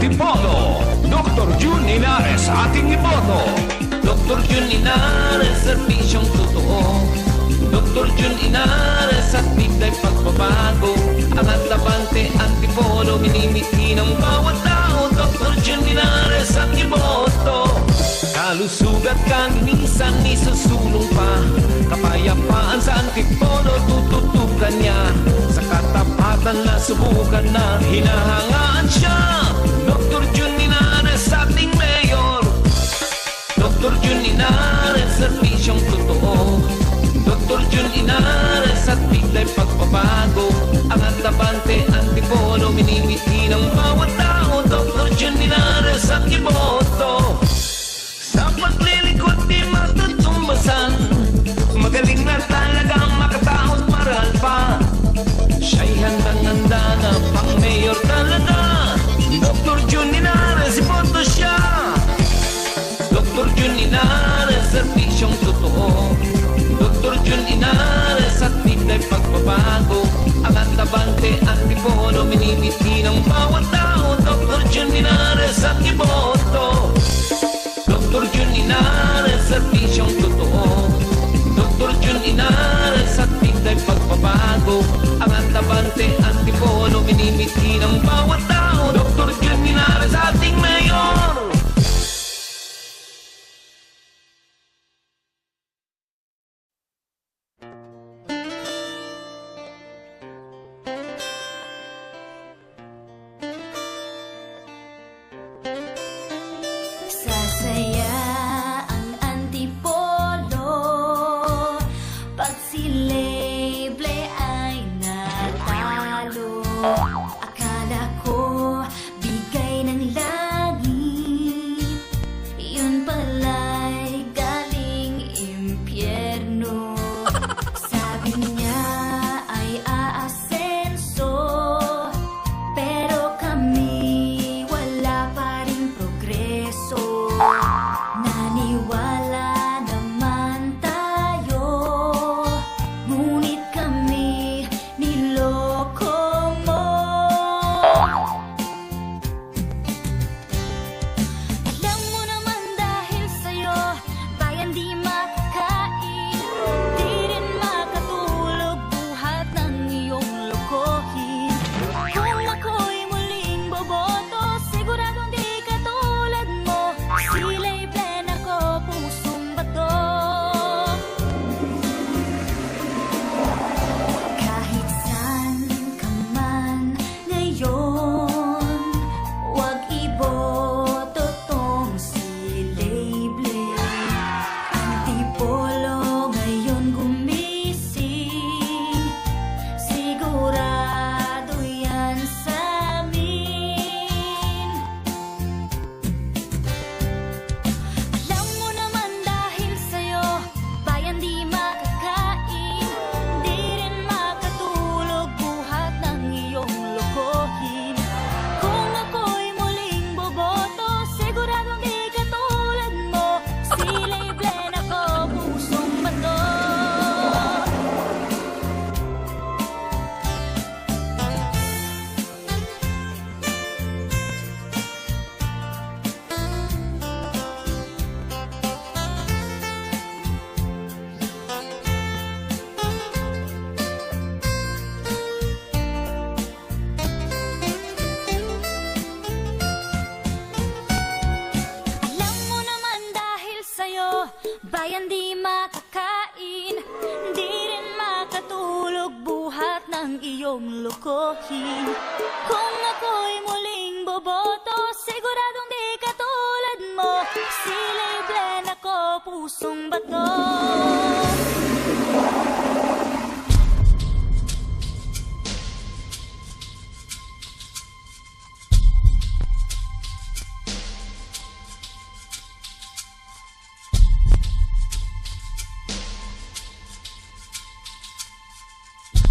Antipolo, Dr. Jun Linares ating iboto. Dr. Jun Linares, serbisyong totoo. Dr. Jun Linares at bigay pagbabago. Ang Atlabante, Antipolo, minimiti ng bawat tao. Dr. Jun Linares ang iboto. Kalusugat kaninisan, isusulong pa. Kapayapaan sa Antipolo, tututukan niya. Sa katapatan na subukan na, hinahangaan siya. Dr. Jun Linares, ating mayor. Dr. Jun Linares, serbisyong totoo. Dr. Jun Linares at bigay pagbabago. Ang Atlabante, Antipolo, minimiti ng bawat tao. Dr. Jun Linares ang iboto. Sa paglilingkod di matutumbasan, magaling na talaga makataot maral pa. Siya'y handang-handa na pang mayor talaga. Dr. Jun Linares, iboto siya. Dr. Jun Linares, serbisyong totoo. Dr. Jun Linares at bigay pagbabago. Ang Atlabante, Antipolo, minimiti ng bawat tao. Dr. Jun Linares ang iboto. Dr. Jun Linares, serbisyong totoo. Dr. Jun Linares at bigay pagbabago. Ang Atlabante, Antipolo, minimiti ng bawat tao. Dr. Jun Linares, ating mayor. Sasaya ang Antipolo pag si Leble ay natalo. Akala ko bigay ng langit, yun pala'y galing impyerno. Sabi niya ay aasenso, pero kami wala pa ring progreso. Naniwala naman tayo, ngunit kami niloko mo. Alam mo naman dahil sa'yo, bayan di makakain, di rin makatulog, buhat ng iyong lokohin. Kung ako'y muling boboto, siguradong di katulad mo. Sila'y plan ako, pusong bato. Kahit saan ka man ngayon, huwag iboto tong si Leble. Antipolo ngayon gumising, sigurado yan sa amin. Alam mo naman dahil sa'yo, bayan di makakain, di rin makatulog, buhat ng iyong lokohin. Kung ako'y muling boboto, siguradong di katulad mo. Sila'y blen ako, pusong bato. Alam mo naman dahil sa'yo, bayan di makakain, di rin makatulog, buhat ng iyong lokohin. Kung ako'y muling boboto, siguradong di katulad mo. Sila'y blen ako, pusong bato.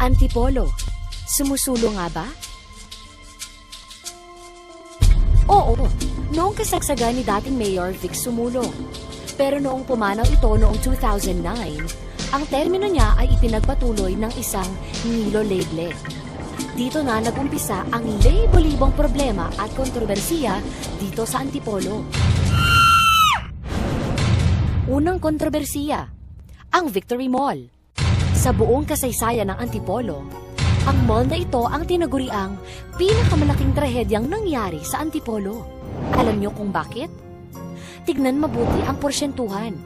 Antipolo, sumusulo nga ba? Oo, noong kasagsagan ni dating Mayor Vic sumulong. Pero noong pumanaw ito noong 2009, ang termino niya ay ipinagpatuloy ng isang Nilo Leble. Dito na nagumpisa ang libo-libong problema at kontrobersiya dito sa Antipolo. Unang kontrobersiya, ang Victory Mall. Sa buong kasaysayan ng Antipolo, ang mall na ito ang tinaguriang pinakamalaking trahedyang nangyari sa Antipolo. Alam niyo kung bakit? Tignan mabuti ang porsyentuhan.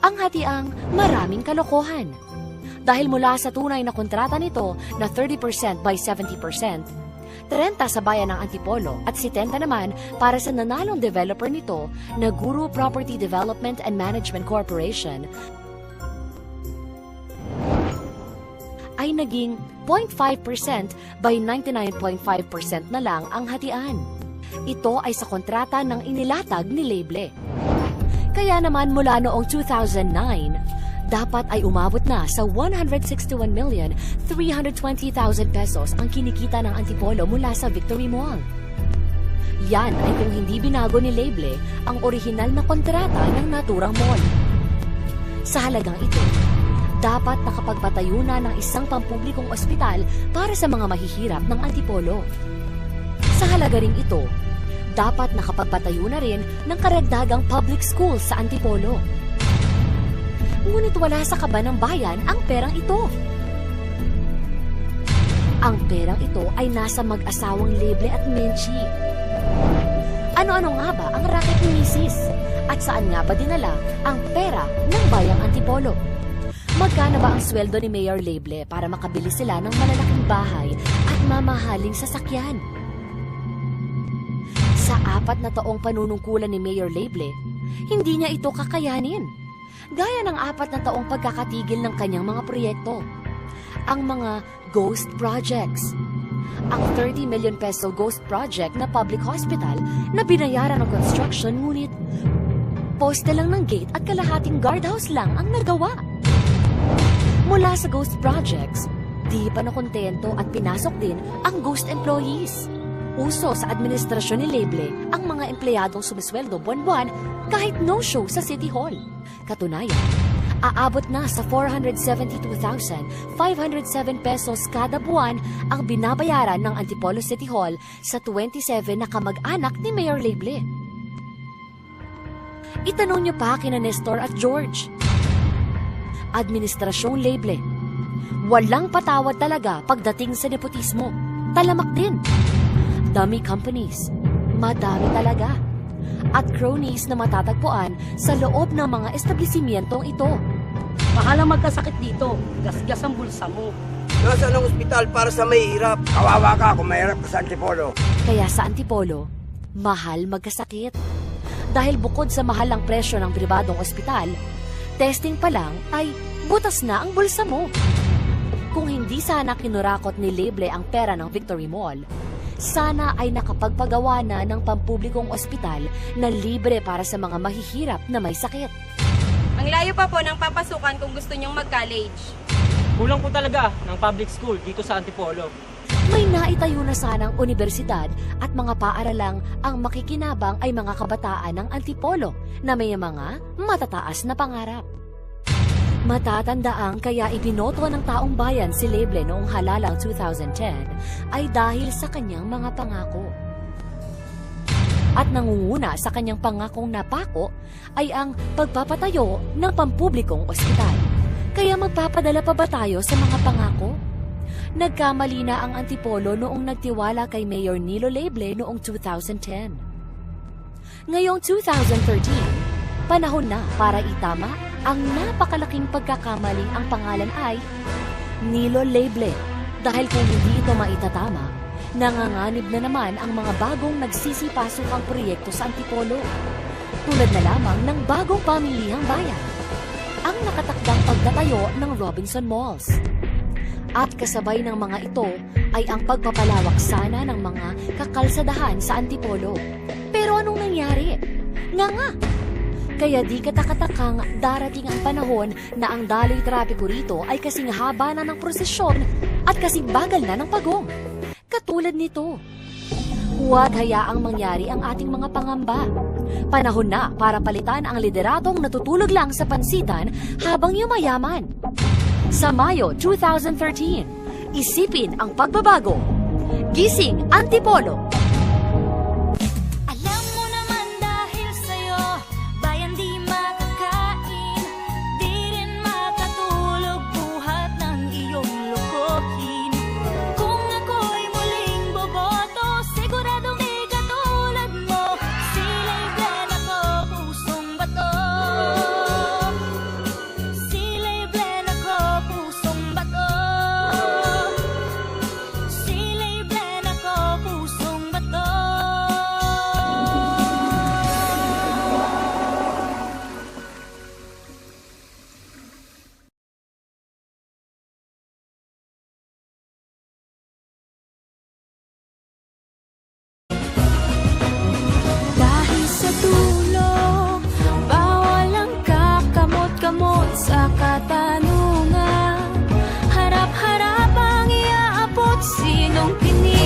Ang hatiang maraming kalokohan. Dahil mula sa tunay na kontrata nito na 30% by 70%, 30 sa bayan ng Antipolo at 70 naman para sa nanalong developer nito na Guru Property Development and Management Corporation, ay naging 0.5% by 99.5% na lang ang hatian. Ito ay sa kontrata ng inilatag ni Leble. Kaya naman mula noong 2009, dapat ay umabot na sa 161,320,000 pesos ang kinikita ng Antipolo mula sa Victory Mall. Yan ay kung hindi binago ni Leble ang orihinal na kontrata ng naturang mall. Sa halagang ito, dapat nakapagpatayo na ng isang pampublikong ospital para sa mga mahihirap ng Antipolo. Sa halaga ring ito, dapat nakapagpatayo na rin ng karagdagang public school sa Antipolo. Ngunit wala sa kaba ng bayan ang perang ito. Ang perang ito ay nasa mag-asawang Leble at Menchi. Ano-ano nga ba ang racket ni Mrs.? At saan nga ba dinala ang pera ng bayang Antipolo? Magkano ba ang sweldo ni Mayor Leble para makabili sila ng malalaking bahay at mamahaling sasakyan? Sa 4 na taong panunungkulan ni Mayor Leble, hindi niya ito kakayanin. Gaya ng 4 na taong pagkakatigil ng kanyang mga proyekto. Ang mga ghost projects. Ang 30 million peso ghost project na public hospital na binayaran ng construction ngunit poste lang ng gate at kalahating guardhouse lang ang nagawa. Mula sa ghost projects, di pa nakontento at pinasok din ang ghost employees. Uso sa administrasyon ni Leble ang mga empleyadong sumisweldo buwan-buwan kahit no-show sa City Hall. Katunayan, aabot na sa 472,507 pesos kada buwan ang binabayaran ng Antipolo City Hall sa 27 na kamag-anak ni Mayor Leble. Itanong niyo pa kina Nestor at George. Administrasyong Leble, walang patawad talaga pagdating sa nepotismo. Talamak din. Dummy companies, madami talaga. At cronies na matatagpuan sa loob ng mga establishmentong ito. Baka magkasakit dito. Gasgas ang bulsa mo. Nasaan ang ospital para sa mahihirap? Kawawa ka kung mahirap ka sa Antipolo. Kaya sa Antipolo, mahal magkasakit. Dahil bukod sa mahal ang presyo ng pribadong ospital, testing pa lang ay butas na ang bulsa mo. Kung hindi sana kinurakot ni Leble ang pera ng Victory Mall, sana ay nakapagpagawa na ng pampublikong ospital na libre para sa mga mahihirap na may sakit. Ang layo pa po ng papasukan kung gusto nyong mag-college. Kulang po talaga ng public school dito sa Antipolo. May naitayo na sanang universidad at mga paaralang ang makikinabang ay mga kabataan ng Antipolo na may mga matataas na pangarap. Matatandaang kaya ibinoto ng taong bayan si Leble noong halalang 2010 ay dahil sa kanyang mga pangako. At nangunguna sa kanyang pangakong napako ay ang pagpapatayo ng pampublikong ospital. Kaya magpapadala pa ba tayo sa mga pangako? Nagkamali na ang Antipolo noong nagtiwala kay Mayor Nilo Leble noong 2010. Ngayong 2013, panahon na para itama ang napakalaking pagkakamaling ang pangalan ay Nilo Leble. Dahil kung hindi ito maitatama, nanganganib na naman ang mga bagong nagsisipasokang proyekto sa Antipolo. Tulad na lamang ng bagong pamilihang bayan, ang nakatakdang pagtatayo ng Robinson Malls. At kasabay ng mga ito ay ang pagpapalawak sana ng mga kakalsadahan sa Antipolo. Pero anong nangyari? Nga! Kaya di katakatakang darating ang panahon na ang daloy trapiko rito ay kasing haba na ng prosesyon at kasing bagal na ng pagong. Katulad nito. Huwag hayaang mangyari ang ating mga pangamba. Panahon na para palitan ang lideratong natutulog lang sa pansitan habang yumayaman. Sa Mayo 2013, isipin ang pagbabago Gising, Antipolo! Alam mo naman dahil sa'yo, bayan di makakain, di rin makatulog buhat ng iyong lokohin. Kung ako'y muling boboto, siguradong di katulad mo, sila'y blen ako, pusong bato. Sila'y blen ako, pusong bato. Sila'y blen ako, pusong bato. Dahil sa tulong, bawal ang kakamot-kamot sa katanungan. Harap-harap ang iaabot, sinong pinili